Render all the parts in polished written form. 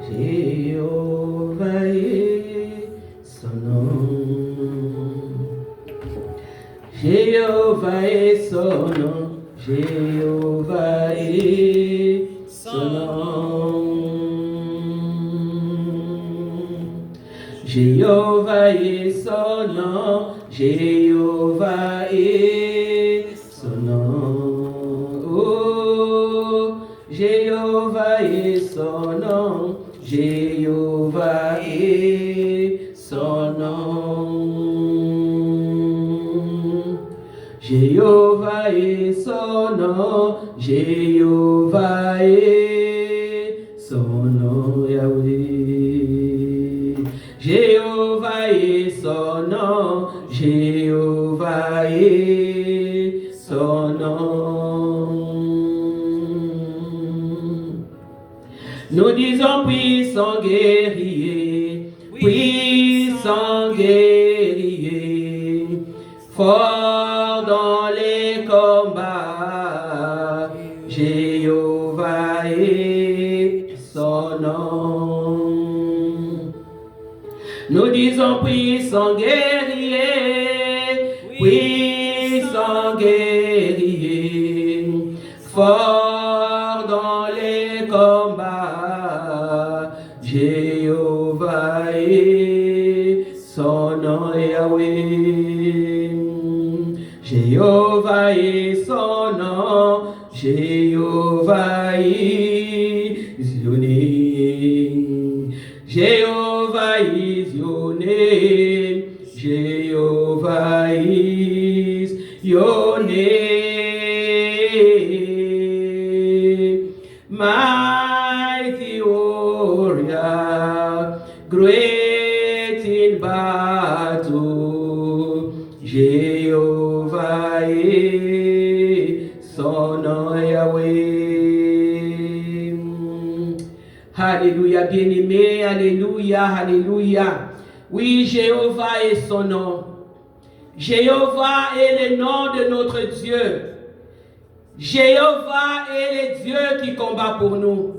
Jéhovah est son nom. Jéhovah est son nom. Jéhovah est son nom. Jéhovah est son nom. Jéhovah est son nom. Oh, Jéhovah est son nom. Jéhovah est son nom. Jéhovah est son nom. Jéhovah est son nom, Yahweh. Jéhovah est son nom. Jéhovah est son nom. Nous disons puissant guerrier, puissant guerrier, fort dans les combats, Jéhovah est son nom. Nous disons puissant guerrier, puissant guerrier, fort dans les combats, Jéhovah est son nom, Yahweh. Jéhovah est son nom, Jéhovah is your name. Jehovah is your name. Jehovah is your name. Mighty warrior, great in battle, Jehovah is son nom, Yahweh. Alléluia, bien-aimé, alléluia, alléluia. Oui, Jéhovah est son nom. Jéhovah est le nom de notre Dieu. Jéhovah est le Dieu qui combat pour nous.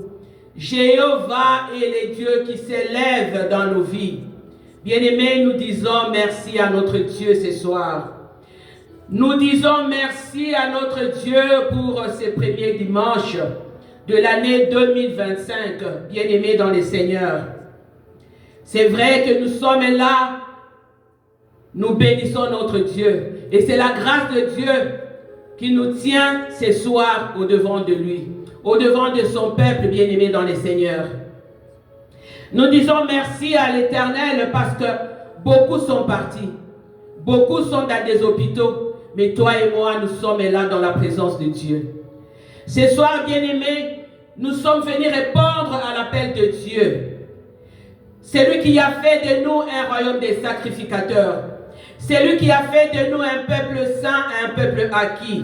Jéhovah est le Dieu qui s'élève dans nos vies. Bien-aimés, nous disons merci à notre Dieu ce soir. Nous disons merci à notre Dieu pour ces premiers dimanches de l'année 2025, bien-aimés dans le Seigneur. C'est vrai que nous sommes là, nous bénissons notre Dieu. Et c'est la grâce de Dieu qui nous tient ce soir au-devant de lui, au-devant de son peuple bien-aimé dans le Seigneur. Nous disons merci à l'Éternel parce que beaucoup sont partis, beaucoup sont dans des hôpitaux, mais toi et moi, nous sommes là dans la présence de Dieu. Ce soir, bien-aimés, nous sommes venus répondre à l'appel de Dieu. C'est lui qui a fait de nous un royaume des sacrificateurs. C'est lui qui a fait de nous un peuple saint, un peuple acquis.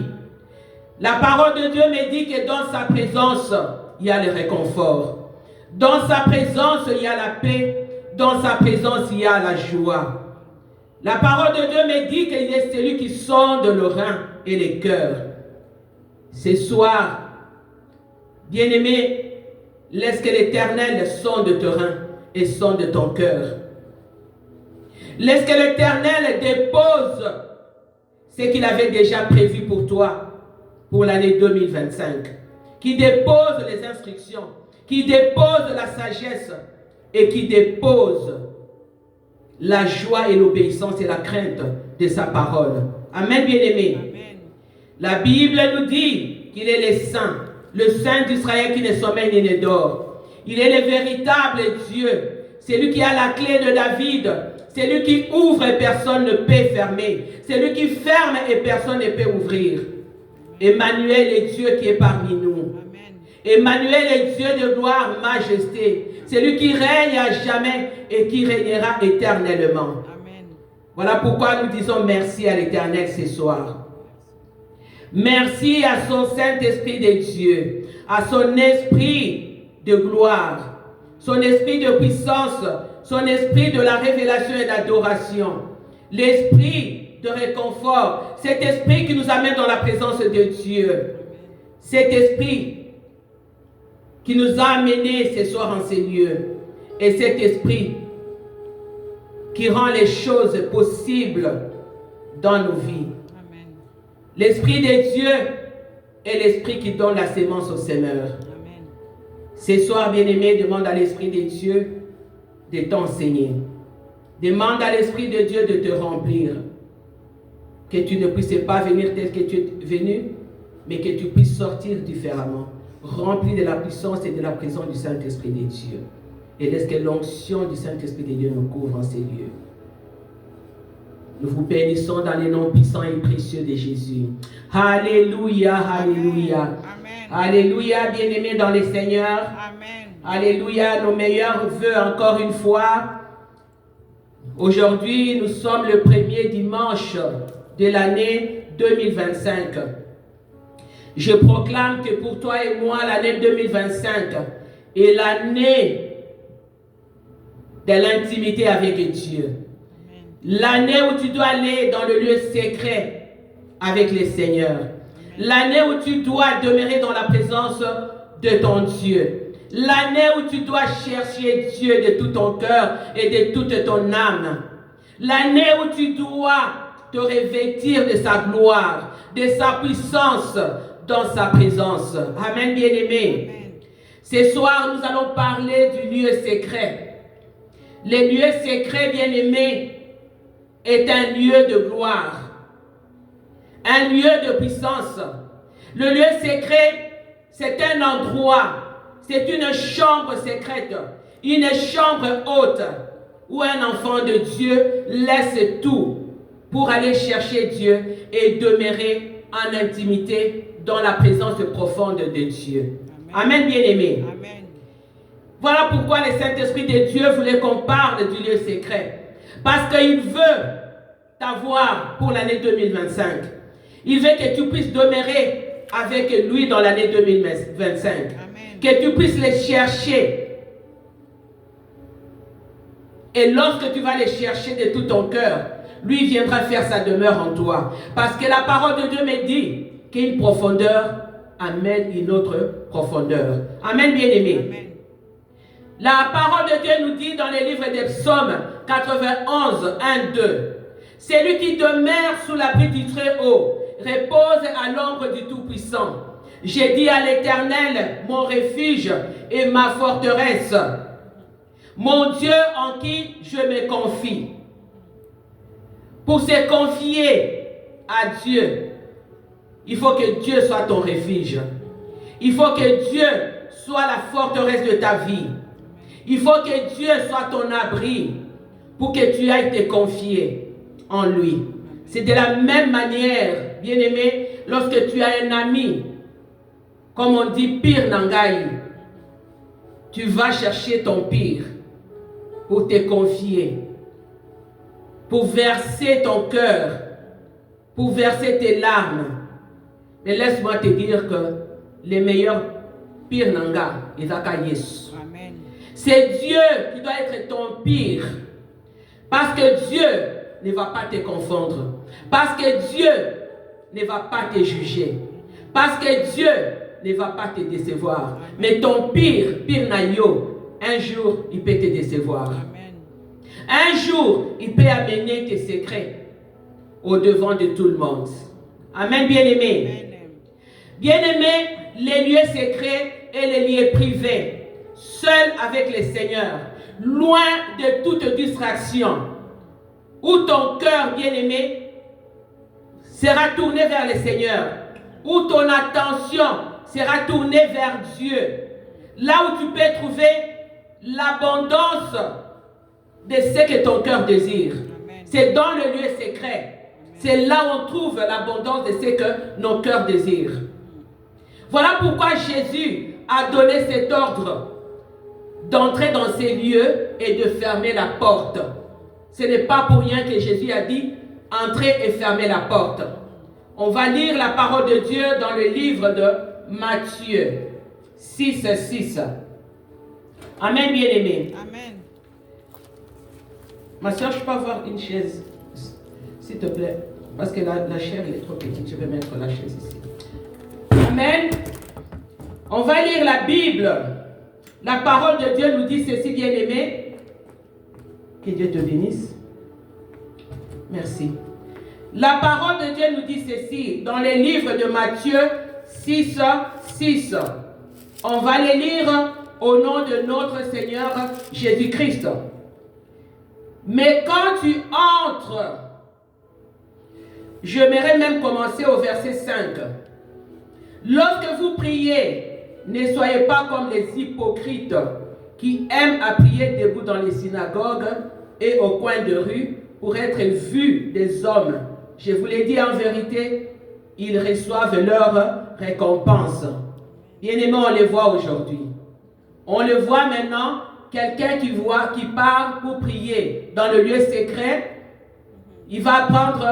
La parole de Dieu me dit que dans sa présence, il y a le réconfort. Dans sa présence, il y a la paix. Dans sa présence, il y a la joie. La parole de Dieu me dit qu'il est celui qui sonde le rein et les cœurs. Ce soir, bien-aimé, laisse que l'Éternel sonde ton rein et sonde ton cœur. Laisse que l'Éternel dépose ce qu'il avait déjà prévu pour toi pour l'année 2025. Qui dépose les instructions, qui dépose la sagesse et qui dépose la joie et l'obéissance et la crainte de sa parole. Amen, bien-aimé. La Bible nous dit qu'il est le Saint d'Israël qui ne sommeille ni ne dort. Il est le véritable Dieu. C'est lui qui a la clé de David. C'est lui qui ouvre et personne ne peut fermer. C'est lui qui ferme et personne ne peut ouvrir. Emmanuel est Dieu qui est parmi nous. Emmanuel est Dieu de gloire, majesté. C'est lui qui règne à jamais et qui régnera éternellement. Amen. Voilà pourquoi nous disons merci à l'Éternel ce soir. Merci à son Saint-Esprit de Dieu, à son esprit de gloire, son esprit de puissance, son esprit de la révélation et d'adoration, l'esprit de réconfort, cet esprit qui nous amène dans la présence de Dieu, cet esprit qui nous a amenés ce soir en ces lieux. est cet esprit qui rend les choses possibles dans nos vies. L'esprit de Dieu est l'esprit qui donne la sémence au semeur. Ce soir, bien-aimé, demande à l'esprit de Dieu de t'enseigner. Demande à l'esprit de Dieu de te remplir. Que tu ne puisses pas venir tel que tu es venu, mais que tu puisses sortir différemment, rempli de la puissance et de la présence du Saint-Esprit de Dieu. Et laisse que l'onction du Saint-Esprit de Dieu nous couvre en ces lieux. Nous vous bénissons dans les noms puissants et précieux de Jésus. Alléluia, alléluia. Amen. Alléluia, bien-aimés dans les Seigneurs. Amen. Alléluia, nos meilleurs vœux encore une fois. Aujourd'hui, nous sommes le premier dimanche de l'année 2025. Je proclame que pour toi et moi, l'année 2025 est l'année de l'intimité avec Dieu. L'année où tu dois aller dans le lieu secret avec le Seigneur. L'année où tu dois demeurer dans la présence de ton Dieu. L'année où tu dois chercher Dieu de tout ton cœur et de toute ton âme. L'année où tu dois te revêtir de sa gloire, de sa puissance dans sa présence. Amen, bien-aimés. Ce soir, nous allons parler du lieu secret. Le lieu secret, bien-aimés, est un lieu de gloire, un lieu de puissance. Le lieu secret, c'est un endroit, c'est une chambre secrète, une chambre haute, où un enfant de Dieu laisse tout pour aller chercher Dieu et demeurer en intimité dans la présence profonde de Dieu. Amen, bien-aimés. Voilà pourquoi le Saint-Esprit de Dieu voulait qu'on parle du lieu secret. Parce qu'il veut t'avoir pour l'année 2025. Il veut que tu puisses demeurer avec lui dans l'année 2025. Amen. Que tu puisses le chercher. Et lorsque tu vas le chercher de tout ton cœur, lui viendra faire sa demeure en toi. Parce que la parole de Dieu me dit qu'une profondeur amène une autre profondeur. Amen, bien-aimé. La parole de Dieu nous dit dans les livres des psaumes 91, 1, 2. Celui qui demeure sous l'abri du Très-Haut repose à l'ombre du Tout-Puissant. J'ai dit à l'Éternel, mon refuge et ma forteresse, mon Dieu en qui je me confie. Pour se confier à Dieu, il faut que Dieu soit ton refuge. Il faut que Dieu soit la forteresse de ta vie. Il faut que Dieu soit ton abri pour que tu ailles te confier en lui. C'est de la même manière, bien-aimé, lorsque tu as un ami, comme on dit, pire nangai, tu vas chercher ton pire pour te confier, pour verser ton cœur, pour verser tes larmes. Mais laisse-moi te dire que les meilleurs pire nanga, ils ont Yesu. C'est Dieu qui doit être ton pire. Parce que Dieu ne va pas te confondre. Parce que Dieu ne va pas te juger. Parce que Dieu ne va pas te décevoir. Mais ton pire naïo, un jour, il peut te décevoir. Un jour, il peut amener tes secrets au devant de tout le monde. Amen, bien-aimé. Bien-aimé, les lieux secrets et les lieux privés. Seul avec le Seigneur, loin de toute distraction, où ton cœur bien-aimé sera tourné vers le Seigneur, où ton attention sera tournée vers Dieu, là où tu peux trouver l'abondance de ce que ton cœur désire. C'est dans le lieu secret. C'est là où on trouve l'abondance de ce que nos cœurs désirent. Voilà pourquoi Jésus a donné cet ordre d'entrer dans ces lieux et de fermer la porte. Ce n'est pas pour rien que Jésus a dit « Entrez et fermez la porte ». On va lire la parole de Dieu dans le livre de Matthieu 6, 6. Amen, bien-aimé. Amen. Ma soeur, je peux avoir une chaise, s'il te plaît, parce que la chair elle est trop petite. Je vais mettre la chaise ici. Amen. On va lire la Bible La parole de Dieu nous dit ceci, bien-aimé. Que Dieu te bénisse. Merci. La parole de Dieu nous dit ceci dans les livres de Matthieu 6, 6. On va les lire au nom de notre Seigneur Jésus-Christ. Mais quand tu entres, j'aimerais même commencer au verset 5. Lorsque vous priez, ne soyez pas comme les hypocrites qui aiment à prier debout dans les synagogues et au coin de rue pour être vus des hommes. Je vous l'ai dit en vérité, ils reçoivent leur récompense. Bien-aimés, on les voit aujourd'hui. On le voit maintenant, quelqu'un qui part pour prier dans le lieu secret. Il va prendre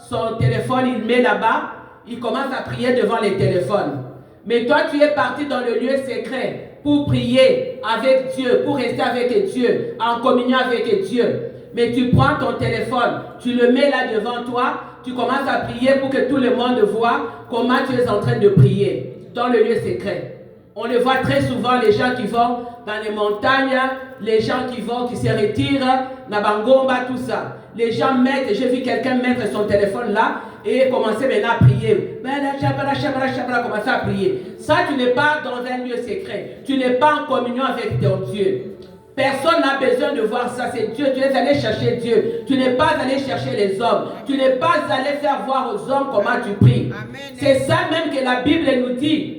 son téléphone, il le met là-bas, il commence à prier devant les téléphones. Mais toi, tu es parti dans le lieu secret pour prier avec Dieu, pour rester avec Dieu, en communion avec Dieu. Mais tu prends ton téléphone, tu le mets là devant toi, tu commences à prier pour que tout le monde voit comment tu es en train de prier dans le lieu secret. On le voit très souvent, les gens qui vont dans les montagnes, les gens qui se retirent, Nabangomba, tout ça. Les gens mettent, j'ai vu quelqu'un mettre son téléphone là et commencer maintenant à prier. Commencer à prier. Ça, tu n'es pas dans un lieu secret. Tu n'es pas en communion avec ton Dieu. Personne n'a besoin de voir ça, c'est Dieu. Tu es allé chercher Dieu. Tu n'es pas allé chercher les hommes. Tu n'es pas allé faire voir aux hommes comment tu pries. C'est ça même que la Bible nous dit.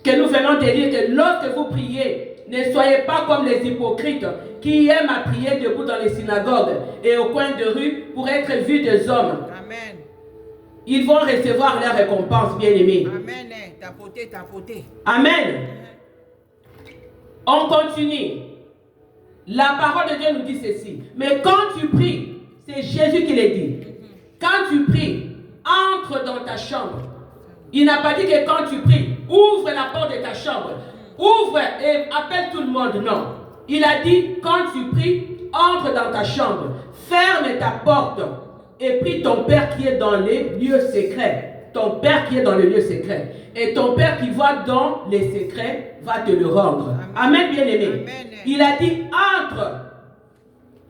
Que nous venons de dire que lorsque vous priez, ne soyez pas comme les hypocrites qui aiment à prier debout dans les synagogues et au coin de rue pour être vus des hommes. Amen. Ils vont recevoir leur récompense, bien-aimés. Amen. Tapoter. Amen. On continue. La parole de Dieu nous dit ceci. Mais quand tu pries, c'est Jésus qui l'a dit. Quand tu pries, entre dans ta chambre. Il n'a pas dit que quand tu pries, ouvre la porte de ta chambre. Ouvre et appelle tout le monde. Non. Il a dit, quand tu pries, entre dans ta chambre. Ferme ta porte. Et prie ton Père qui est dans les lieux secrets. Ton Père qui est dans les lieux secrets. Et ton Père qui voit dans les secrets va te le rendre. Amen, bien-aimé. Il a dit, entre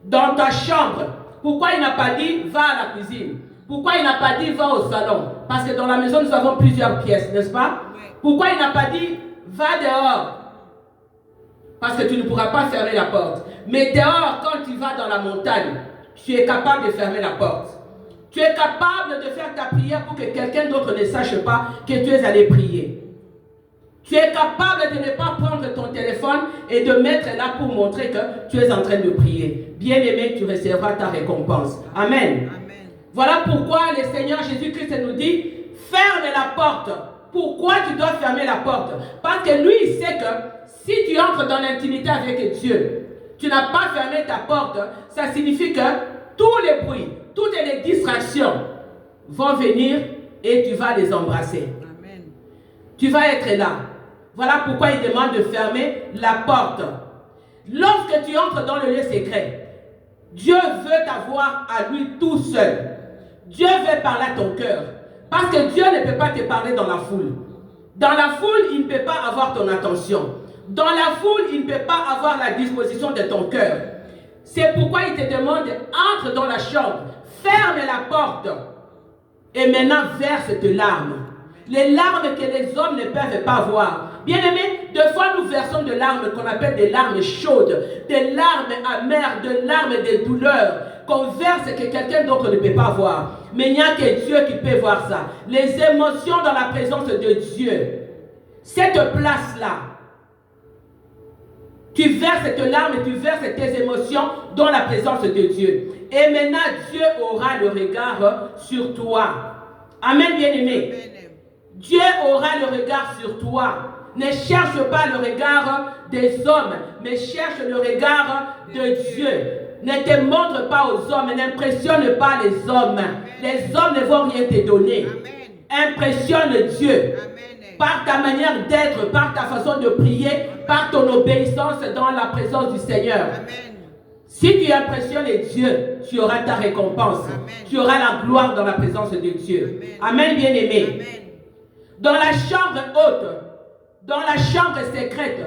dans ta chambre. Pourquoi il n'a pas dit, va à la cuisine? Pourquoi il n'a pas dit, va au salon? Parce que dans la maison, nous avons plusieurs pièces, n'est-ce pas? Pourquoi il n'a pas dit, va dehors? Parce que tu ne pourras pas fermer la porte. Mais dehors, quand tu vas dans la montagne, tu es capable de fermer la porte. Tu es capable de faire ta prière pour que quelqu'un d'autre ne sache pas que tu es allé prier. Tu es capable de ne pas prendre ton téléphone et de mettre là pour montrer que tu es en train de prier. Bien-aimé, tu recevras ta récompense. Amen. Amen. Voilà pourquoi le Seigneur Jésus-Christ nous dit, ferme la porte. Pourquoi tu dois fermer la porte? Parce que lui, il sait que si tu entres dans l'intimité avec Dieu, tu n'as pas fermé ta porte, ça signifie que tous les bruits, toutes les distractions vont venir et tu vas les embrasser. Amen. Tu vas être là. Voilà pourquoi il demande de fermer la porte. Lorsque tu entres dans le lieu secret, Dieu veut t'avoir à lui tout seul. Dieu veut parler à ton cœur. Parce que Dieu ne peut pas te parler dans la foule. Dans la foule, il ne peut pas avoir ton attention. Dans la foule, il ne peut pas avoir la disposition de ton cœur. C'est pourquoi il te demande, entre dans la chambre, ferme la porte et maintenant verse tes larmes. Les larmes que les hommes ne peuvent pas voir. Bien-aimés, des fois nous versons des larmes qu'on appelle des larmes chaudes, des larmes amères, des larmes de douleur, qu'on verse que quelqu'un d'autre ne peut pas voir. Mais il n'y a que Dieu qui peut voir ça. Les émotions dans la présence de Dieu. Cette place-là, tu verses tes larmes et tu verses tes émotions dans la présence de Dieu. Et maintenant, Dieu aura le regard sur toi. Amen, bien-aimé. Dieu aura le regard sur toi. Ne cherche pas le regard des hommes, mais cherche le regard de Dieu. Ne te montre pas aux hommes, n'impressionne pas les hommes. Les hommes ne vont rien te donner. Impressionne Dieu. Par ta manière d'être, par ta façon de prier, par ton obéissance dans la présence du Seigneur. Amen. Si tu impressionnes Dieu, tu auras ta récompense. Amen. Tu auras la gloire dans la présence de Dieu. Amen, Amen bien-aimé. Dans la chambre haute, dans la chambre secrète,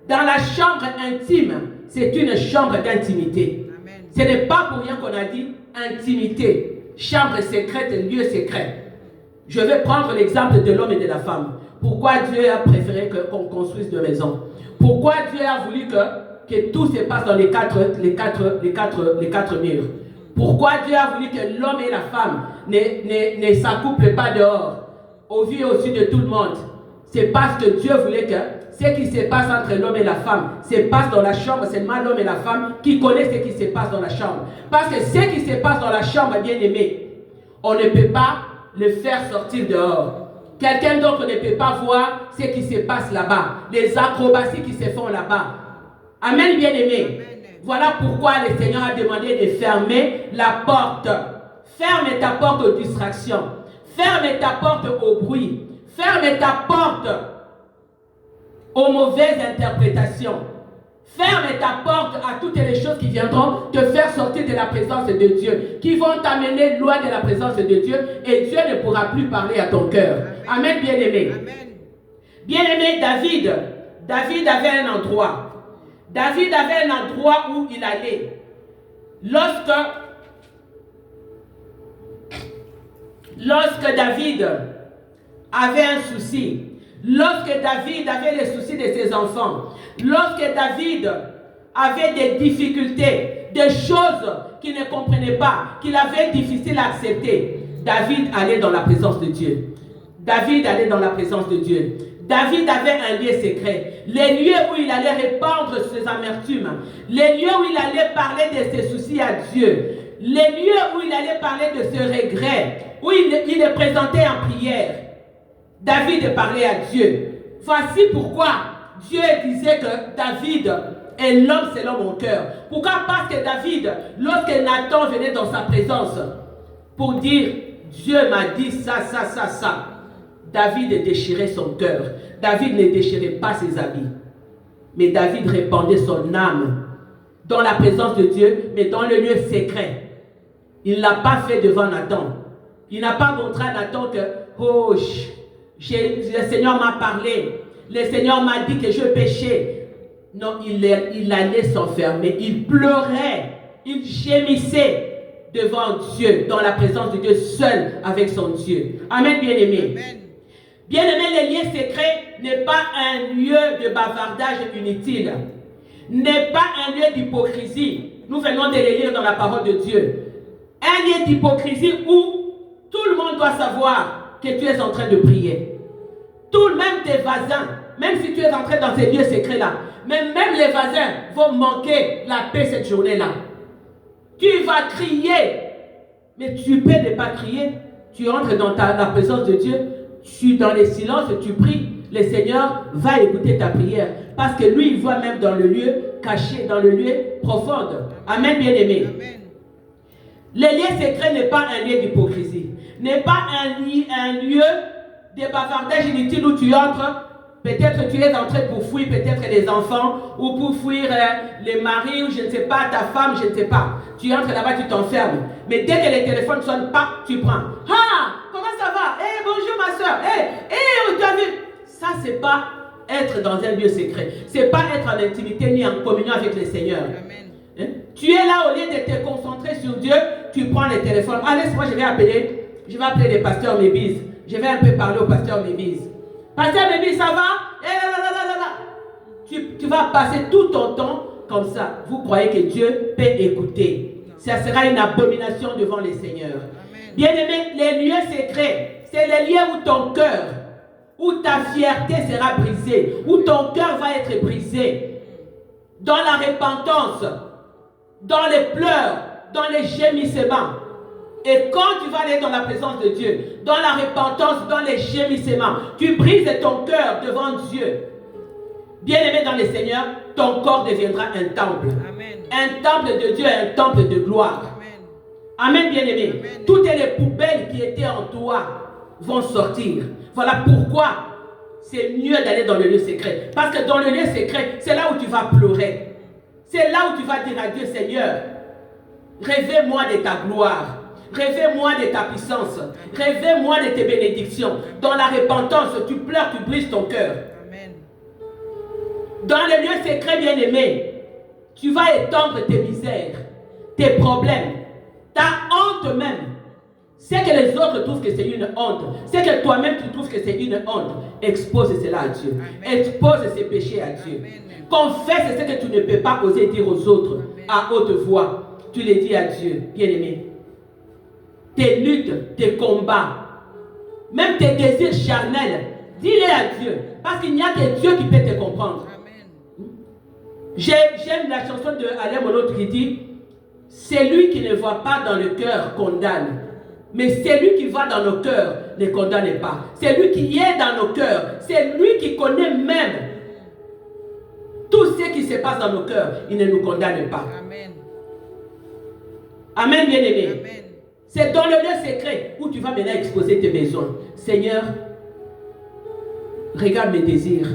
Dans la chambre intime, c'est une chambre d'intimité. Ce n'est pas pour rien qu'on a dit intimité, chambre secrète, lieu secret. Je vais prendre l'exemple de l'homme et de la femme. Pourquoi Dieu a préféré qu'on construise deux maisons? Pourquoi Dieu a voulu que tout se passe dans les quatre murs? Pourquoi Dieu a voulu que l'homme et la femme ne s'accouplent pas dehors, au vu et au-dessus de tout le monde? C'est parce que Dieu voulait que ce qui se passe entre l'homme et la femme se passe dans la chambre. C'est seulement l'homme et la femme qui connaissent ce qui se passe dans la chambre. Parce que ce qui se passe dans la chambre, bien aimé, on ne peut pas le faire sortir dehors. Quelqu'un d'autre ne peut pas voir ce qui se passe là-bas, les acrobaties qui se font là-bas. Amen, bien aimé. Voilà pourquoi le Seigneur a demandé de fermer la porte. Ferme ta porte aux distractions. Ferme ta porte au bruit. Ferme ta porte aux mauvaises interprétations. Ferme ta porte à toutes les choses qui viendront te faire sortir de la présence de Dieu, qui vont t'amener loin de la présence de Dieu, et Dieu ne pourra plus parler à ton cœur. Amen, bien-aimé. Bien-aimé, David avait un endroit. David avait un endroit où il allait. Lorsque David avait un souci, lorsque David avait les soucis de ses enfants, lorsque David avait des difficultés, des choses qu'il ne comprenait pas, qu'il avait difficile à accepter, David allait dans la présence de Dieu. David allait dans la présence de Dieu. David avait un lieu secret, les lieux où il allait répandre ses amertumes, les lieux où il allait parler de ses soucis à Dieu, les lieux où il allait parler de ses regrets, où il est présenté en prière. David parlait à Dieu. Voici pourquoi Dieu disait que David est l'homme selon mon cœur. Pourquoi? Parce que David, lorsque Nathan venait dans sa présence pour dire Dieu m'a dit ça, David déchirait son cœur. David ne déchirait pas ses habits. Mais David répandait son âme dans la présence de Dieu, mais dans le lieu secret. Il ne l'a pas fait devant Nathan. Il n'a pas montré à Nathan que, oh, le Seigneur m'a parlé. Le Seigneur m'a dit que je péchais. Non, il allait s'enfermer. Il pleurait. Il gémissait devant Dieu, dans la présence de Dieu, seul avec son Dieu. Amen, bien-aimé. Bien-aimé, le lieu secret n'est pas un lieu de bavardage inutile. N'est pas un lieu d'hypocrisie. Nous venons de le lire dans la parole de Dieu. Un lieu d'hypocrisie où tout le monde doit savoir que tu es en train de prier. Même tes voisins, même si tu es entré dans ces lieux secrets-là, même les voisins vont manquer la paix cette journée-là. Tu vas crier, mais tu peux ne pas crier. Tu entres dans la présence de Dieu, tu dans les silences, tu pries. Le Seigneur va écouter ta prière. Parce que lui, il voit même dans le lieu caché, dans le lieu profond. Amen, bien-aimé. Le lieu secret n'est pas un lieu d'hypocrisie. N'est pas un lieu de bavardage inutile où tu entres. Peut-être tu es entré pour fuir peut-être les enfants ou pour fuir les maris ou je ne sais pas, ta femme, je ne sais pas. Tu entres là-bas, tu t'enfermes. Mais dès que les téléphones sonnent, pas, tu prends. Ah, comment ça va? Eh, bonjour ma soeur. Tu as vu? Ça, c'est pas être dans un lieu secret. C'est pas être en intimité ni en communion avec le Seigneur. Hein? Tu es là au lieu de te concentrer sur Dieu, tu prends le téléphone. Ah, laisse-moi, je vais appeler le pasteur Mébise. Je vais un peu parler au pasteur Mébise. Pasteur Mébise, ça va? Tu vas passer tout ton temps comme ça. Vous croyez que Dieu peut écouter? Ça sera une abomination devant le Seigneur. Bien-aimé, les lieux secrets, c'est les lieux où ton cœur, où ta fierté sera brisée, où ton cœur va être brisé. Dans la repentance, dans les pleurs, dans les gémissements. Et quand tu vas aller dans la présence de Dieu, dans la repentance, dans les gémissements, tu brises ton cœur devant Dieu. Bien-aimé dans le Seigneur, ton corps deviendra un temple. Amen. Un temple de Dieu, un temple de gloire. Amen, Amen bien-aimé. Toutes les poubelles qui étaient en toi vont sortir. Voilà pourquoi c'est mieux d'aller dans le lieu secret. Parce que dans le lieu secret, c'est là où tu vas pleurer. C'est là où tu vas dire à Dieu, Seigneur, révèle-moi de ta gloire. Révèle-moi de ta puissance. Révèle-moi de tes bénédictions. Dans la repentance, tu pleures, tu brises ton cœur. Amen. Dans le lieu secret, bien-aimé, tu vas étendre tes misères, tes problèmes, ta honte même. C'est que les autres trouvent que c'est une honte. C'est que toi-même tu trouves que c'est une honte. Expose cela à Dieu. Amen. Expose ces péchés à Dieu. Amen. Confesse ce que tu ne peux pas oser dire aux autres. Amen. À haute voix. Tu les dis à Dieu, bien-aimé. Tes luttes, tes combats, même tes désirs charnels, dis-les à Dieu. Parce qu'il n'y a que Dieu qui peut te comprendre. Amen. J'aime la chanson de Alain Monod qui dit: c'est lui qui ne voit pas dans le cœur condamne. Mais celui qui va dans nos cœurs ne condamne pas. C'est lui qui est dans nos cœurs. C'est lui qui connaît même tout ce qui se passe dans nos cœurs. Il ne nous condamne pas. Amen. Amen, bien-aimé. C'est dans le lieu secret où tu vas maintenant exposer tes besoins. Seigneur, regarde mes désirs.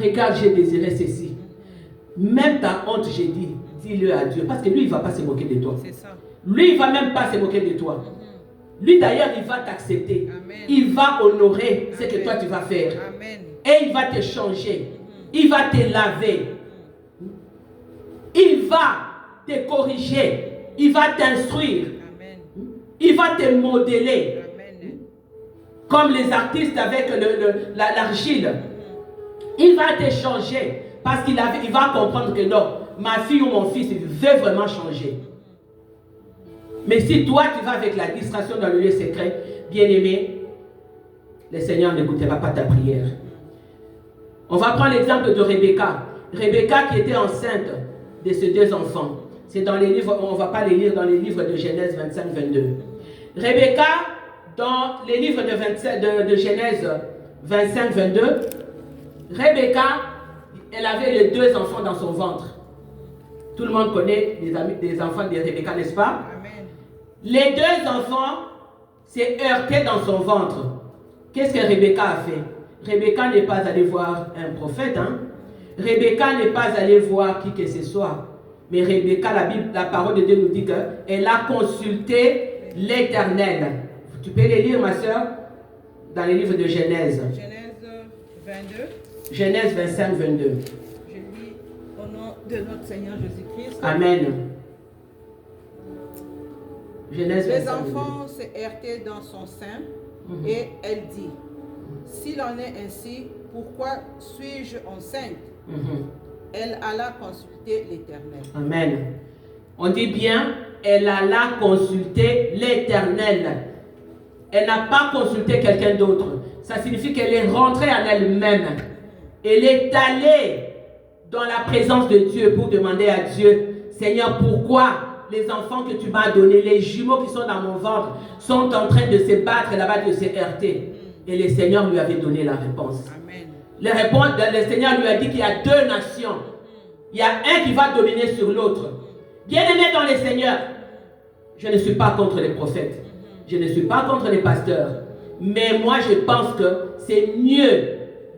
Regarde, j'ai désiré ceci. Même ta honte, j'ai dit, dis-le à Dieu. Parce que lui, il ne va pas se moquer de toi. C'est ça. Lui, il ne va même pas se moquer de toi. Lui d'ailleurs, il va t'accepter. Il va honorer ce que toi tu vas faire. Amen. Et il va te changer. Il va te laver. Il va te corriger. Il va t'instruire. Il va te modeler. Amen. Comme les artistes avec l'argile. Il va te changer. Parce qu'il va comprendre que non, ma fille ou mon fils veut vraiment changer. Mais si toi, tu vas avec la distraction dans le lieu secret, bien-aimé, le Seigneur n'écoutera pas ta prière. On va prendre l'exemple de Rebecca. Rebecca qui était enceinte de ses 2 enfants. C'est dans les livres, on ne va pas les lire dans les livres de Genèse 25-22. Rebecca, dans les livres de Genèse 25-22, Rebecca, elle avait les 2 enfants dans son ventre. Tout le monde connaît les enfants de Rebecca, n'est-ce pas? Amen. Les 2 enfants s'est heurté dans son ventre. Qu'est-ce que Rebecca a fait? Rebecca n'est pas allée voir un prophète. Rebecca n'est pas allée voir qui que ce soit. Mais Rebecca, la parole de Dieu nous dit qu'elle a consulté l'Éternel. Tu peux les lire, ma soeur, dans les livres de Genèse. Genèse 22. Genèse 25-22. Je lis au nom de notre Seigneur Jésus-Christ. Amen. Genèse les enfants se heurtaient dans son sein et elle dit: s'il en est ainsi, pourquoi suis-je enceinte? Elle alla consulter l'Éternel. Amen. On dit bien, elle alla consulter l'Éternel. Elle n'a pas consulté quelqu'un d'autre. Ça signifie qu'elle est rentrée en elle-même. Elle est allée dans la présence de Dieu pour demander à Dieu: Seigneur, pourquoi les enfants que tu m'as donnés, les jumeaux qui sont dans mon ventre, sont en train de se battre là-bas, de se heurter? Et le Seigneur lui avait donné la réponse. Amen. Le Seigneur lui a dit qu'il y a 2 nations. Il y a un qui va dominer sur l'autre. Bien-aimé dans le Seigneur, je ne suis pas contre les prophètes. Je ne suis pas contre les pasteurs. Mais moi, je pense que c'est mieux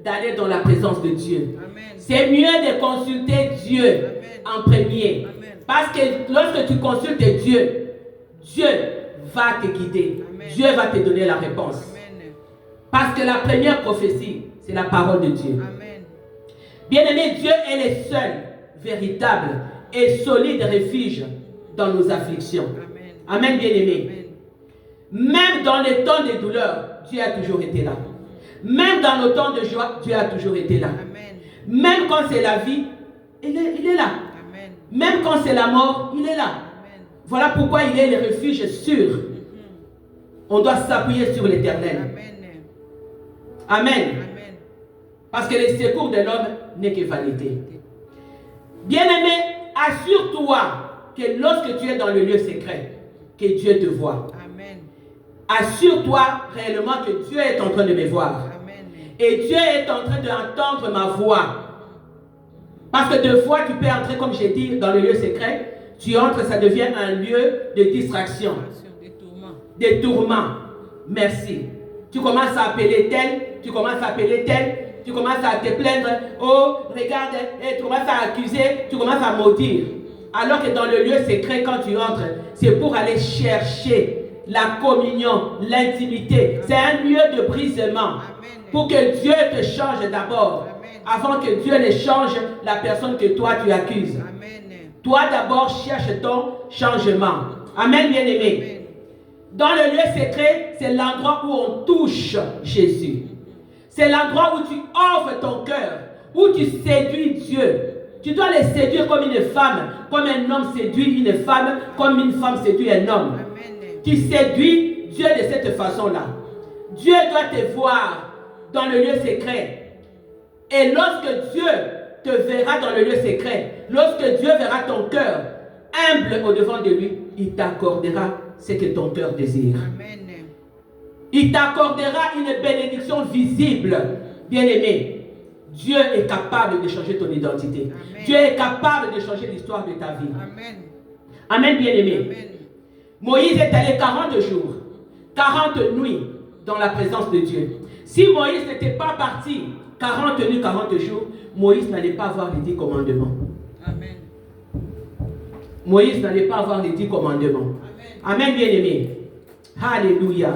d'aller dans la présence de Dieu. C'est mieux de consulter Dieu en premier. Amen. Parce que lorsque tu consultes Dieu, Dieu va te guider. Amen. Dieu va te donner la réponse. Amen. Parce que la première prophétie, c'est la parole de Dieu. Amen. Bien-aimé, Dieu est le seul, véritable et solide refuge dans nos afflictions. Amen, Amen, bien-aimé. Même dans les temps de douleur, Dieu a toujours été là. Même dans nos temps de joie, Dieu a toujours été là. Amen. Même quand c'est la vie, il est là. Amen. Même quand c'est la mort, il est là. Amen. Voilà pourquoi il est le refuge sûr. On doit s'appuyer sur l'Éternel. Amen. Amen. Amen. Parce que le secours de l'homme n'est que vanité. Bien-aimé, assure-toi que lorsque tu es dans le lieu secret, que Dieu te voit. Amen. Assure-toi réellement que Dieu est en train de me voir. Amen. Et Dieu est en train d'entendre ma voix. Parce que 2 fois, tu peux entrer, comme j'ai dit, dans le lieu secret. Tu entres, ça devient un lieu de distraction. Des tourments. Merci. Tu commences à appeler tel, tu commences à appeler tel, tu commences à te plaindre. Oh, regarde, et tu commences à accuser, tu commences à maudire. Alors que dans le lieu secret, quand tu entres, c'est pour aller chercher la communion, l'intimité. C'est un lieu de brisement. Pour que Dieu te change d'abord. avant que Dieu ne change la personne que toi tu accuses. Amen. Toi d'abord cherche ton changement. Amen, bien-aimé. Dans le lieu secret, c'est l'endroit où on touche Jésus. C'est l'endroit où tu offres ton cœur, où tu séduis Dieu. Tu dois le séduire comme une femme, comme un homme séduit une femme, comme une femme séduit un homme. Amen. Tu séduis Dieu de cette façon-là. Dieu doit te voir dans le lieu secret. Et lorsque Dieu te verra dans le lieu secret, lorsque Dieu verra ton cœur humble au-devant de lui, il t'accordera ce que ton cœur désire. Amen. Il t'accordera une bénédiction visible, bien-aimé. Dieu est capable de changer ton identité. Amen. Dieu est capable de changer l'histoire de ta vie. Amen. Amen, bien-aimé. Amen. Moïse est allé 40 jours, 40 nuits dans la présence de Dieu. Si Moïse n'était pas parti 40 nuits, 40 jours, Moïse n'allait pas avoir les 10 commandements. Amen. Moïse n'allait pas avoir les 10 commandements. Amen. Amen, bien-aimé. Alléluia.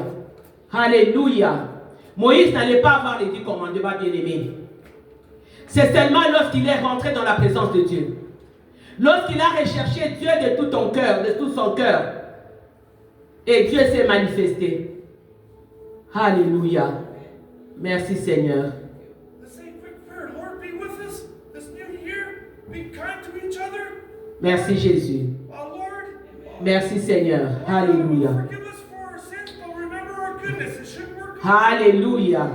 Alléluia. Moïse n'allait pas avoir les 10 commandements, bien-aimé. C'est seulement lorsqu'il est rentré dans la présence de Dieu. Lorsqu'il a recherché Dieu de tout ton cœur, de tout son cœur. Et Dieu s'est manifesté. Alléluia. Merci Seigneur. Let's say a quick prayer. Lord, be with us this new year. Be kind to each other. Merci Jésus. Lord, Merci Seigneur. Alléluia. forgive us for our sins, but remember our goodness. It should work. Alléluia.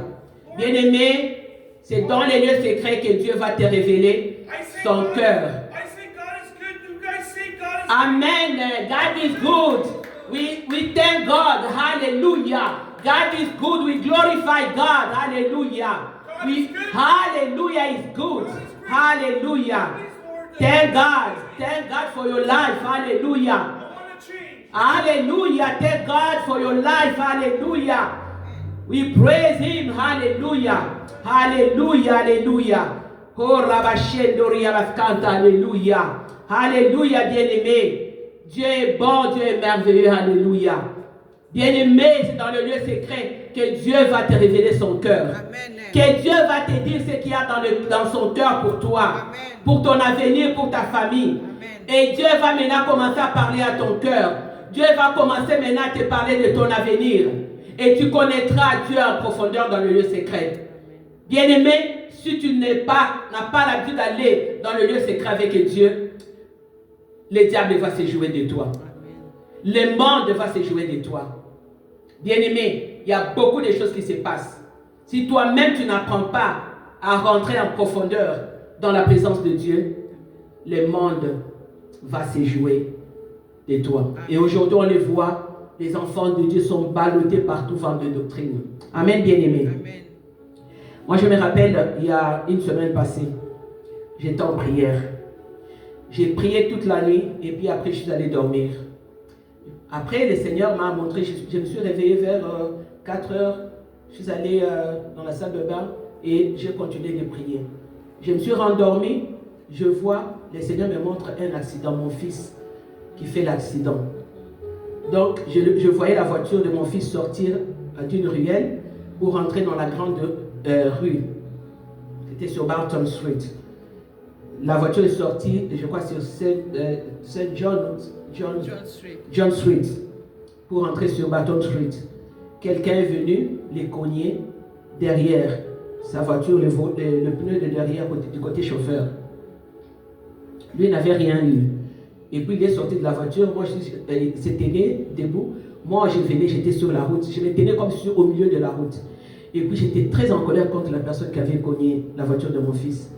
Bien-aimé, c'est dans les lieux secrets que Dieu va te révéler I say son cœur. I say God is good. You guys say God is Amen. God is good. We thank God. Hallelujah. God is good. We glorify God. Hallelujah. Hallelujah is good. Hallelujah. Thank God. Thank God for your life. Hallelujah. I want to change. Hallelujah. Thank God for your life. Hallelujah. We praise Him. Hallelujah. Hallelujah. Hallelujah. Oh, Rabashendoria Raskanta. Hallelujah. Hallelujah, bien-aimé. Dieu est bon, Dieu est merveilleux. Alléluia. Bien-aimé, c'est dans le lieu secret que Dieu va te révéler son cœur. Amen. Que Dieu va te dire ce qu'il y a dans son cœur pour toi, Amen. pour ton avenir, pour ta famille. Amen. Et Dieu va maintenant commencer à parler à ton cœur. Dieu va commencer maintenant à te parler de ton avenir. Et tu connaîtras Dieu en profondeur dans le lieu secret. Bien-aimé, si tu n'as pas l'habitude d'aller dans le lieu secret avec Dieu, le diable va se jouer de toi. Le monde va se jouer de toi. Bien-aimé, il y a beaucoup de choses qui se passent. Si toi-même tu n'apprends pas à rentrer en profondeur dans la présence de Dieu, le monde va se jouer de toi. Et aujourd'hui, on le voit, les enfants de Dieu sont ballottés par tout vent de doctrine. Amen, bien-aimé. Amen. Moi, je me rappelle, il y a une semaine passée, j'étais en prière. J'ai prié toute la nuit et puis après, je suis allé dormir. Après, le Seigneur m'a montré, je me suis réveillé vers 4 heures. Je suis allé dans la salle de bain et j'ai continué de prier. Je me suis rendormi, je vois, le Seigneur me montre un accident, mon fils qui fait l'accident. Donc, je voyais la voiture de mon fils sortir d'une ruelle pour rentrer dans la grande rue. C'était sur Barton Street. La voiture est sortie, je crois, sur Saint John Street, pour entrer sur Barton Street. Quelqu'un est venu les cogner derrière sa voiture, le pneu de derrière du côté chauffeur. Lui n'avait rien eu. Et puis il est sorti de la voiture, moi il s'est tenu debout. Moi j'étais sur la route, je me tenais comme au milieu de la route. Et puis j'étais très en colère contre la personne qui avait cogné la voiture de mon fils.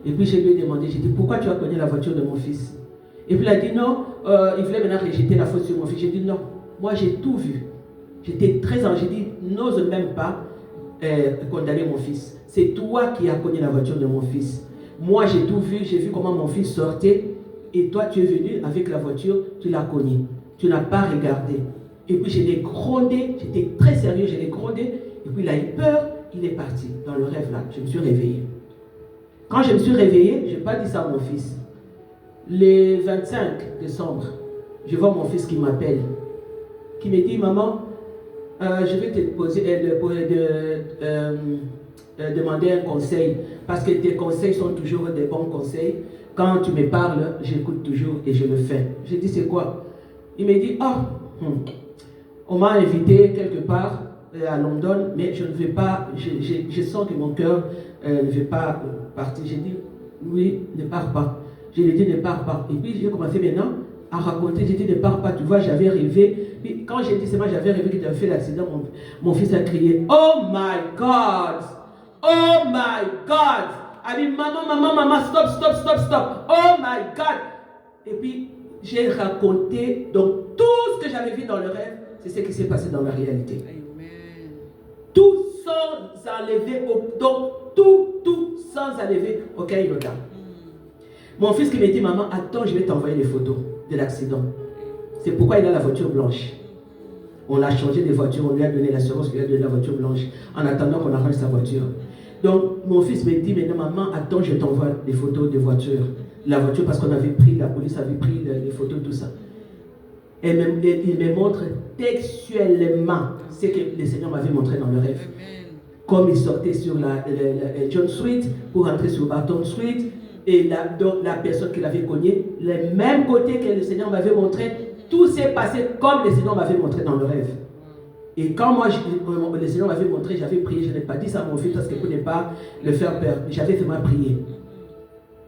Et puis je lui ai demandé, j'ai dit, pourquoi tu as cogné la voiture de mon fils? Et puis il a dit non, il voulait maintenant rejeter la faute sur mon fils. J'ai dit non, moi j'ai tout vu. J'étais très j'ai dit, n'ose même pas condamner mon fils. C'est toi qui as cogné la voiture de mon fils. Moi j'ai tout vu, j'ai vu comment mon fils sortait. Et toi tu es venu avec la voiture, tu l'as cogné. Tu n'as pas regardé. Et puis je l'ai grondé, j'étais très sérieux, je l'ai grondé. Et puis il a eu peur, il est parti. Dans le rêve là, je me suis réveillé. Quand je me suis réveillé, je n'ai pas dit ça à mon fils. Le 25 décembre, je vois mon fils qui m'appelle, qui me dit, maman, je vais te poser demander un conseil, parce que tes conseils sont toujours des bons conseils. Quand tu me parles, j'écoute toujours et je le fais. J'ai dit, c'est quoi? Il me dit, on m'a invité quelque part à London, mais je ne vais pas, je sens que mon cœur ne veut pas partir. J'ai dit, oui, ne pars pas. Je lui ai dit, ne pars pas. Et puis j'ai commencé maintenant à raconter, j'ai dit, ne pars pas. Tu vois, j'avais rêvé. Puis quand j'ai dit, c'est moi, j'avais rêvé que tu avais fait l'accident. Mon fils a crié, oh my God! Oh my God! A dit, maman, stop. Oh my God! Et puis, j'ai raconté, donc tout ce que j'avais vu dans le rêve, c'est ce qui s'est passé dans la réalité. Amen. Tout sans enlever, donc tout sans enlever aucun iota. Mon fils qui me dit, maman, attends, je vais t'envoyer les photos de l'accident. C'est pourquoi il a la voiture blanche. On a changé de voiture, on lui a donné l'assurance, on lui a donné la voiture blanche, en attendant qu'on arrange sa voiture. Donc, mon fils me dit, maintenant, maman, attends, je t'envoie des photos de voiture. La voiture, parce qu'on avait pris, la police avait pris les photos, tout ça. Et il me montre textuellement ce que le Seigneur m'avait montré dans le rêve. Amen. Comme il sortait sur la John Street pour entrer sur Barton Street, et la personne qui l'avait cogné, le même côté que le Seigneur m'avait montré, tout s'est passé comme le Seigneur m'avait montré dans le rêve. Et quand moi, le Seigneur m'avait montré, j'avais prié, je n'ai pas dit ça à mon fils parce que pour ne pas le faire peur, j'avais vraiment prié.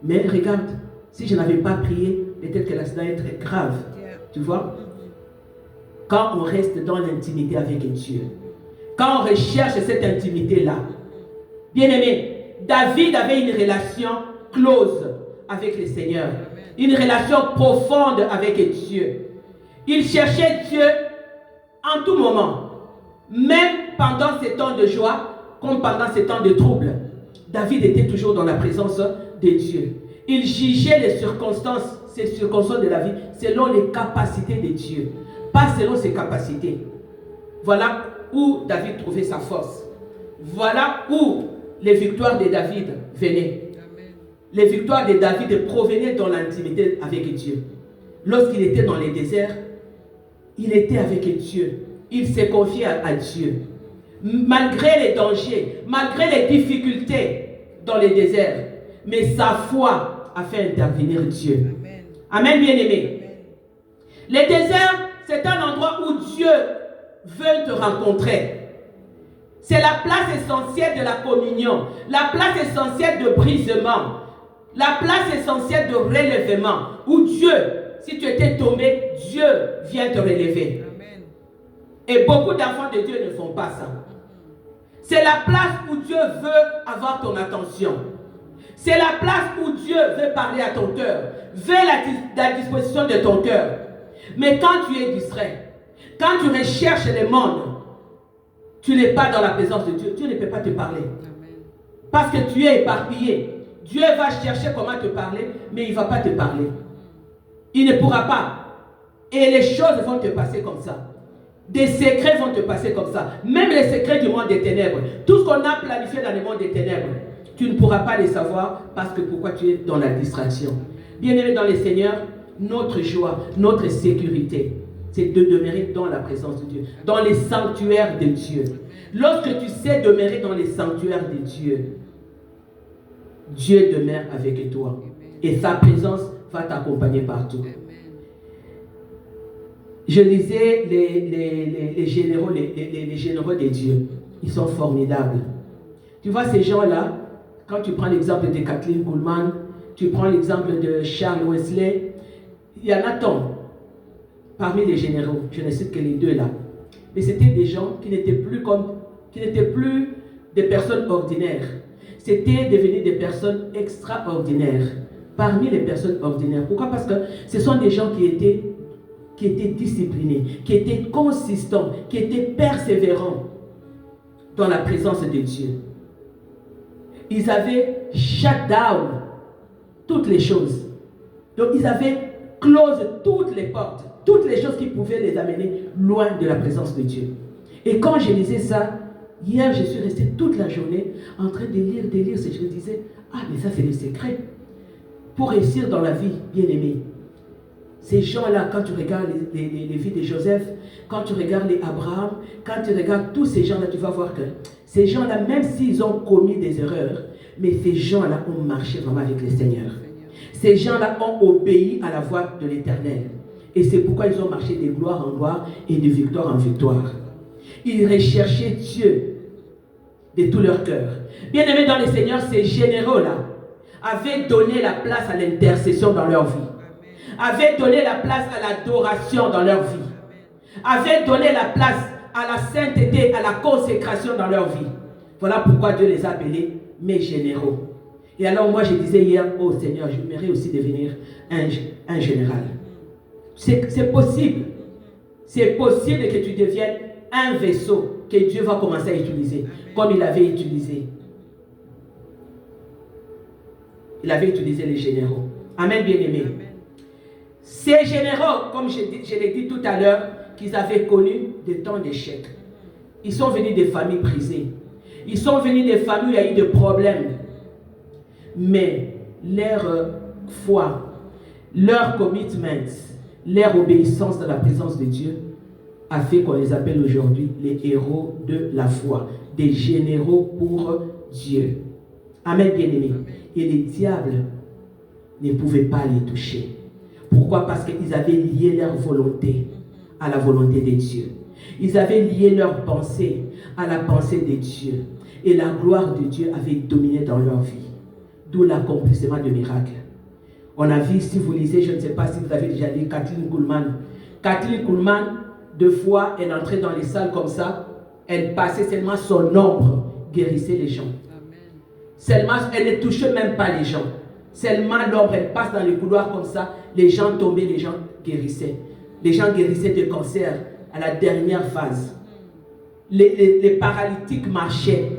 Mais regarde, si je n'avais pas prié, peut-être que l'accident est très grave. Tu vois? Quand on reste dans l'intimité avec Dieu, quand on recherche cette intimité-là, bien aimé, David avait une relation close avec le Seigneur, une relation profonde avec Dieu. Il cherchait Dieu en tout moment, même pendant ces temps de joie, comme pendant ces temps de trouble. David était toujours dans la présence de Dieu. Il jugeait les circonstances de la vie selon les capacités de Dieu, pas selon ses capacités. Voilà où David trouvait sa force. Voilà où les victoires de David venaient. Amen. Les victoires de David provenaient dans l'intimité avec Dieu. Lorsqu'il était dans les déserts, il était avec Dieu. Il s'est confié à Dieu. Malgré les dangers, malgré les difficultés dans les déserts, mais sa foi a fait intervenir Dieu. Amen. Amen, bien-aimé. Les déserts, c'est un endroit où Dieu veut te rencontrer. C'est la place essentielle de la communion, la place essentielle de brisement, la place essentielle de relèvement, où Dieu, si tu étais tombé, Dieu vient te relever. Amen. Et beaucoup d'enfants de Dieu ne font pas ça. C'est la place où Dieu veut avoir ton attention. C'est la place où Dieu veut parler à ton cœur, veut la disposition de ton cœur. Mais quand tu es distrait, quand tu recherches le monde, tu n'es pas dans la présence de Dieu, Dieu ne peut pas te parler. Amen. Parce que tu es éparpillé. Dieu va chercher comment te parler, mais il ne va pas te parler. Il ne pourra pas. Et les choses vont te passer comme ça. Des secrets vont te passer comme ça. Même les secrets du monde des ténèbres. Tout ce qu'on a planifié dans le monde des ténèbres, tu ne pourras pas les savoir parce que pourquoi tu es dans la distraction. Bien-aimé dans le Seigneur, notre joie, notre sécurité, c'est de demeurer dans la présence de Dieu, dans les sanctuaires de Dieu. Lorsque tu sais demeurer dans les sanctuaires de Dieu, Dieu demeure avec toi. Et sa présence va t'accompagner partout. Amen. Je lisais les généraux, les généraux de Dieu. Ils sont formidables. Tu vois ces gens-là, quand tu prends l'exemple de Kathleen Kuhlman, tu prends l'exemple de Charles Wesley, il y en a tant parmi les généraux, je ne cite que les deux là. Mais c'était des gens qui n'étaient plus des personnes ordinaires. C'était devenu des personnes extraordinaires. Parmi les personnes ordinaires. Pourquoi? Parce que ce sont des gens qui étaient disciplinés, qui étaient consistants, qui étaient persévérants dans la présence de Dieu. Ils avaient shut down toutes les choses. Donc ils avaient close toutes les portes, toutes les choses qui pouvaient les amener loin de la présence de Dieu. Et quand je lisais ça, hier je suis resté toute la journée en train de lire, je me disais, ah mais ça c'est le secret. Pour réussir dans la vie, bien aimé, Ces gens-là, quand tu regardes les vies de Joseph, quand tu regardes les Abraham, quand tu regardes tous ces gens-là, tu vas voir que ces gens-là, même s'ils ont commis des erreurs, mais ces gens-là ont marché vraiment avec le Seigneur. Ces gens-là ont obéi à la voix de l'Éternel. Et c'est pourquoi ils ont marché de gloire en gloire et de victoire en victoire. Ils recherchaient Dieu de tout leur cœur. Bien-aimés dans le Seigneur, ces généraux-là avaient donné la place à l'intercession dans leur vie, avaient donné la place à l'adoration dans leur vie, avaient donné la place à la sainteté, à la consécration dans leur vie. Voilà pourquoi Dieu les a appelés mes généraux. Et alors moi je disais hier, oh Seigneur, j'aimerais aussi devenir un général. C'est possible. C'est possible que tu deviennes un vaisseau que Dieu va commencer à utiliser, comme il avait utilisé. Il avait utilisé les généraux. Amen, bien-aimés. Ces généraux, comme je l'ai dit tout à l'heure, qu'ils avaient connu des temps d'échec. Ils sont venus des familles brisées. Ils sont venus des familles où il y a eu des problèmes. Mais leur foi, leur commitment, leur obéissance dans la présence de Dieu a fait qu'on les appelle aujourd'hui les héros de la foi, des généraux pour Dieu. Amen, bien-aimés. Et les diables ne pouvaient pas les toucher. Pourquoi? Parce qu'ils avaient lié leur volonté à la volonté de Dieu. Ils avaient lié leur pensée à la pensée de Dieu. Et la gloire de Dieu avait dominé dans leur vie. D'où l'accomplissement de miracles. On a vu, si vous lisez, je ne sais pas si vous avez déjà lu Kathleen Kuhlman. Kathleen Kuhlman, 2 fois, elle entrait dans les salles comme ça. Elle passait seulement son ombre, guérissait les gens. Amen. Seulement, elle ne touchait même pas les gens. Seulement l'ombre, elle passe dans les couloirs comme ça. Les gens tombaient, les gens guérissaient. Les gens guérissaient de cancer à la dernière phase. Les paralytiques marchaient.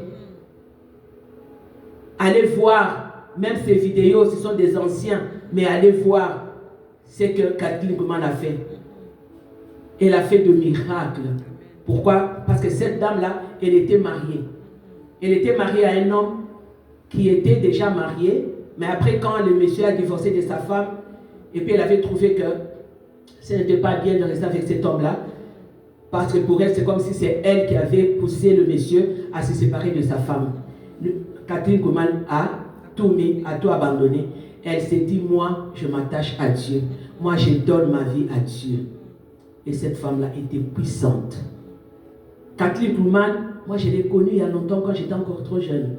Allez voir, même ces vidéos, ce sont des anciens, mais allez voir ce que Kathleen Kuhlman a fait. Elle a fait de miracles. Pourquoi? Parce que cette dame-là, elle était mariée. Elle était mariée à un homme qui était déjà marié, mais après quand le monsieur a divorcé de sa femme, et puis elle avait trouvé que ce n'était pas bien de rester avec cet homme-là, parce que pour elle, c'est comme si c'est elle qui avait poussé le monsieur à se séparer de sa femme. Kathleen Kuhlman a tout mis, a tout abandonné. Elle s'est dit, moi, je m'attache à Dieu. Moi, je donne ma vie à Dieu. Et cette femme-là était puissante. Kathleen Kuhlman, moi, je l'ai connue il y a longtemps quand j'étais encore trop jeune.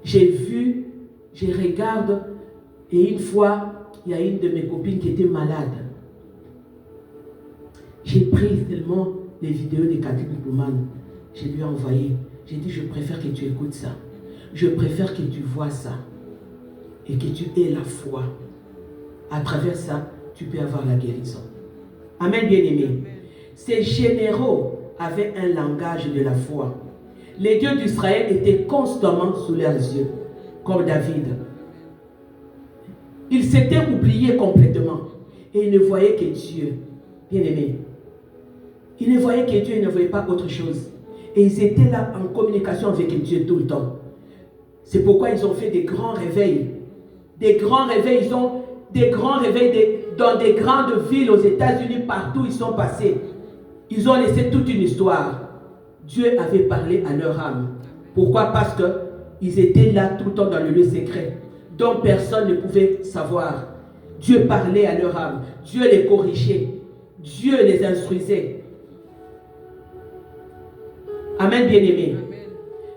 J'ai vu, je regarde, et une fois, il y a une de mes copines qui était malade. J'ai pris tellement les vidéos de Kathleen Kuhlman. Je lui ai envoyé. J'ai dit, je préfère que tu écoutes ça. Je préfère que tu vois ça. Et que tu aies la foi. À travers ça, tu peux avoir la guérison. Amen, bien-aimés. Ces généraux avaient un langage de la foi. Les dieux d'Israël étaient constamment sous leurs yeux, comme David. Ils s'étaient oubliés complètement. Et ils ne voyaient que Dieu. Bien-aimés. Ils ne voyaient que Dieu, ils ne voyaient pas autre chose. Et ils étaient là en communication avec Dieu tout le temps. C'est pourquoi ils ont fait des grands réveils. Des grands réveils, ils ont des grands réveils dans des grandes villes aux États-Unis, partout ils sont passés. Ils ont laissé toute une histoire. Dieu avait parlé à leur âme. Pourquoi? Parce qu'ils étaient là tout le temps dans le lieu secret, dont personne ne pouvait savoir. Dieu parlait à leur âme. Dieu les corrigeait. Dieu les instruisait. Amen, bien-aimés.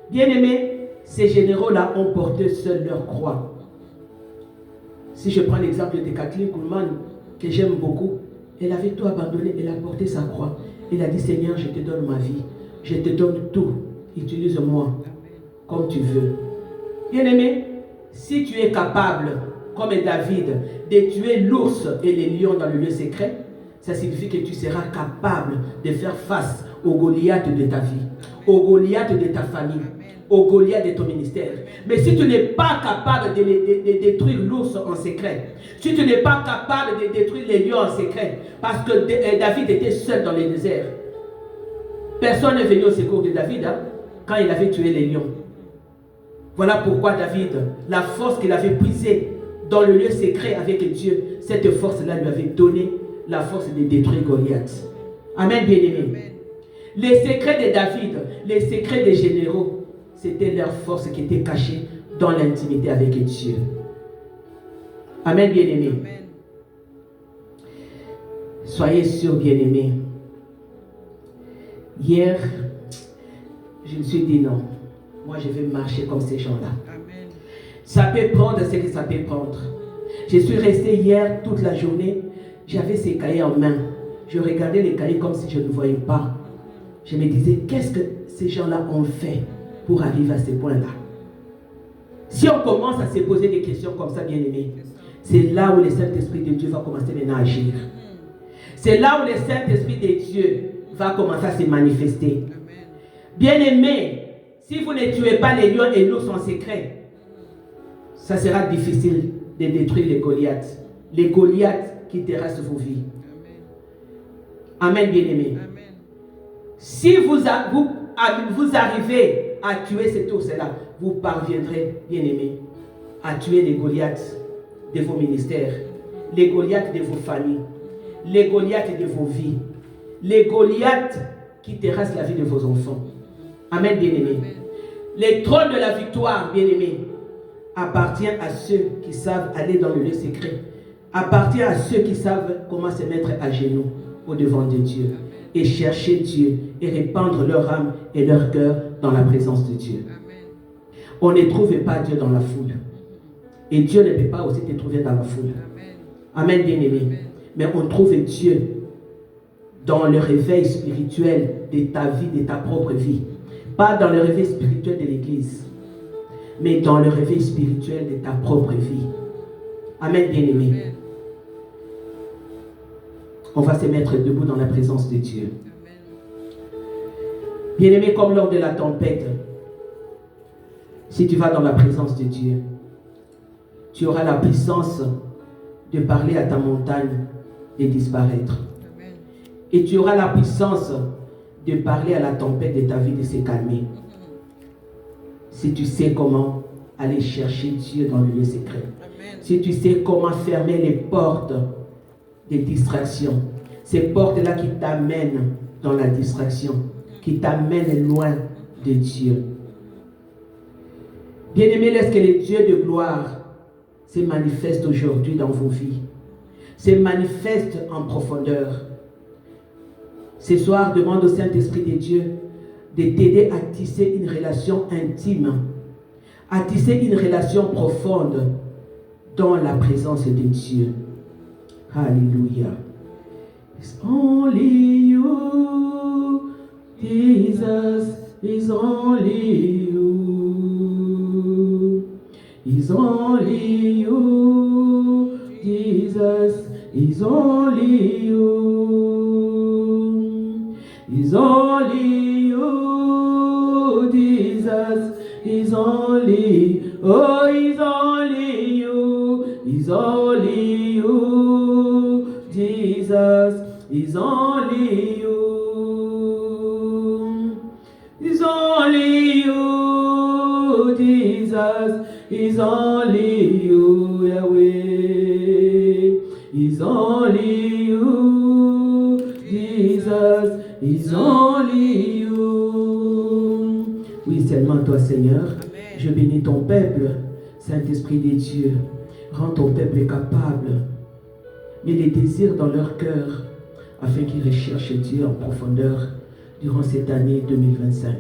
Bien-aimés, ces généraux-là ont porté seuls leur croix. Si je prends l'exemple de Kathleen Kuhlman, que j'aime beaucoup, elle avait tout abandonné, elle a porté sa croix. Elle a dit, Seigneur, je te donne ma vie. Je te donne tout. Utilise-moi comme tu veux. Bien-aimé, si tu es capable, comme David, de tuer l'ours et les lions dans le lieu secret, ça signifie que tu seras capable de faire face au Goliath de ta vie, au Goliath de ta famille, au Goliath de ton ministère. Mais si tu n'es pas capable de détruire l'ours en secret, si tu n'es pas capable de détruire les lions en secret, parce que David était seul dans le désert, personne n'est venu au secours de David quand il avait tué les lions. Voilà pourquoi David, la force qu'il avait puisée dans le lieu secret avec Dieu, cette force-là lui avait donné la force de détruire Goliath. Amen, bien-aimé. Les secrets de David, les secrets des généraux, c'était leur force qui était cachée dans l'intimité avec Dieu. Amen, bien-aimé. Soyez sûrs, bien-aimés. Hier, je me suis dit non. Moi, je vais marcher comme ces gens-là. Ça peut prendre ce que ça peut prendre. Je suis resté hier toute la journée. J'avais ces cahiers en main. Je regardais les cahiers comme si je ne voyais pas. Je me disais, qu'est-ce que ces gens-là ont fait pour arriver à ce point-là? Si on commence à se poser des questions comme ça, bien-aimés, c'est là où le Saint-Esprit de Dieu va commencer maintenant à agir. C'est là où le Saint-Esprit de Dieu va commencer à se manifester. Bien-aimés, si vous ne tuez pas les lions et l'ours en secret, ça sera difficile de détruire les Goliaths. Les Goliaths qui terrassent vos vies. Amen, bien-aimés. Si vous arrivez à tuer cet ours-là, vous parviendrez, bien-aimés, à tuer les Goliaths de vos ministères, les Goliaths de vos familles, les Goliaths de vos vies, les Goliaths qui terrassent la vie de vos enfants. Amen, bien-aimés. Le trône de la victoire, bien-aimés, appartient à ceux qui savent aller dans le lieu secret, appartient à ceux qui savent comment se mettre à genoux au devant de Dieu et chercher Dieu et répandre leur âme et leur cœur dans la présence de Dieu. On ne trouve pas Dieu dans la foule. Et Dieu ne peut pas aussi te trouver dans la foule. Amen, bien-aimé. Mais on trouve Dieu dans le réveil spirituel de ta vie, de ta propre vie. Pas dans le réveil spirituel de l'Église, mais dans le réveil spirituel de ta propre vie. Amen, bien-aimé. On va se mettre debout dans la présence de Dieu. Bien-aimé, comme lors de la tempête, si tu vas dans la présence de Dieu, tu auras la puissance de parler à ta montagne et disparaître. Et tu auras la puissance de parler à la tempête de ta vie de se calmer. Si tu sais comment aller chercher Dieu dans le lieu secret. Si tu sais comment fermer les portes des distractions. Ces portes-là qui t'amènent dans la distraction, qui t'amènent loin de Dieu. Bien-aimés, laisse que le Dieu de gloire se manifeste aujourd'hui dans vos vies. Se manifeste en profondeur. Ce soir, demande au Saint-Esprit de Dieu de t'aider à tisser une relation intime, à tisser une relation profonde dans la présence de Dieu. Alléluia. It's only you, Jesus, it's only you. It's only you, Jesus, it's only you. It's only you, Jesus, it's only, oh, it's only you, it's only you, Jesus, it's only you. It's only you, Jesus, it's only you, Yahweh. It's only you, Jesus, it's only you. Oui, seulement toi, Seigneur. Amen. Je bénis ton peuple, Saint-Esprit de Dieu. Rends ton peuple capable. Mets les désirs dans leur cœur afin qu'ils recherchent Dieu en profondeur durant cette année 2025.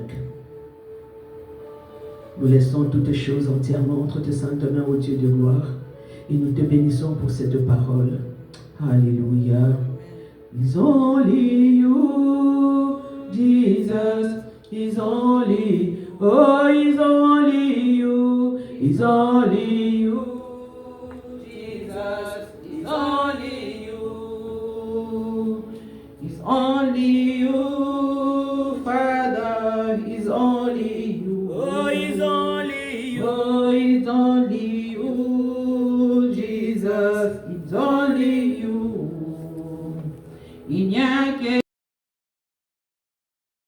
Nous laissons toutes choses entièrement entre tes saintes mains, ô Dieu de gloire, et nous te bénissons pour cette parole. Alléluia. It's only you, Jesus, it's only, oh, it's only you, it's only you, Jesus, it's only you, it's only you, Father, it's only you, oh, it's only you, oh, it's only you, Jesus, it's only you. Il n'y a que